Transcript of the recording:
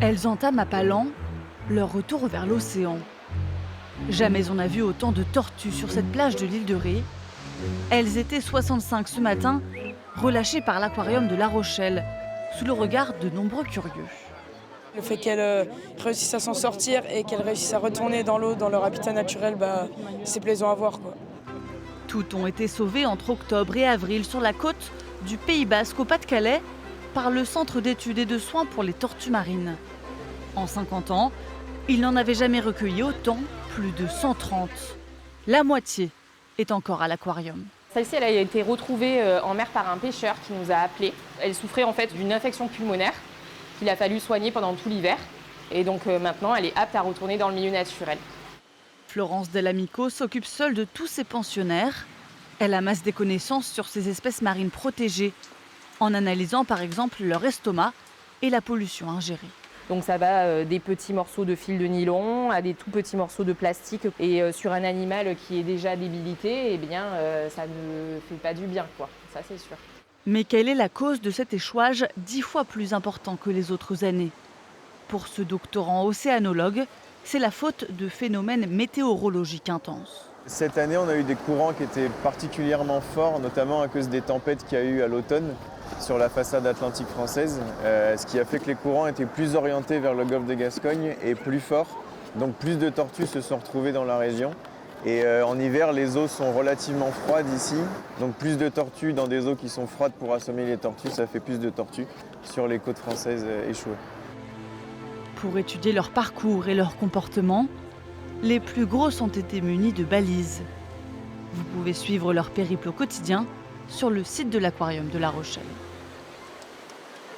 Elles entament à pas lents leur retour vers l'océan. Jamais on n'a vu autant de tortues sur cette plage de l'île de Ré. Elles étaient 65 ce matin, relâchées par l'aquarium de La Rochelle, sous le regard de nombreux curieux. Le fait qu'elles réussissent à s'en sortir et qu'elles réussissent à retourner dans l'eau, dans leur habitat naturel, c'est plaisant à voir, quoi. Toutes ont été sauvées entre octobre et avril sur la côte du Pays Basque au Pas-de-Calais par le Centre d'études et de soins pour les tortues marines. En 50 ans, il n'en avait jamais recueilli autant, plus de 130. La moitié est encore à l'aquarium. Celle-ci, elle a été retrouvée en mer par un pêcheur qui nous a appelés. Elle souffrait en fait d'une infection pulmonaire qu'il a fallu soigner pendant tout l'hiver. Et donc maintenant, elle est apte à retourner dans le milieu naturel. Florence Dell'Amico s'occupe seule de tous ses pensionnaires. Elle amasse des connaissances sur ces espèces marines protégées, en analysant par exemple leur estomac et la pollution ingérée. Donc ça va des petits morceaux de fil de nylon à des tout petits morceaux de plastique. Et sur un animal qui est déjà débilité, eh bien, ça ne fait pas du bien, quoi. Ça c'est sûr. Mais quelle est la cause de cet échouage 10 fois plus important que les autres années? Pour ce doctorant océanologue, c'est la faute de phénomènes météorologiques intenses. Cette année, on a eu des courants qui étaient particulièrement forts, notamment à cause des tempêtes qu'il y a eu à l'automne sur la façade atlantique française, ce qui a fait que les courants étaient plus orientés vers le golfe de Gascogne et plus forts. Donc plus de tortues se sont retrouvées dans la région. Et en hiver, les eaux sont relativement froides ici. Donc plus de tortues dans des eaux qui sont froides pour assommer les tortues, ça fait plus de tortues sur les côtes françaises échouées. Pour étudier leur parcours et leur comportement, les plus grosses ont été munies de balises. Vous pouvez suivre leur périple au quotidien sur le site de l'aquarium de La Rochelle.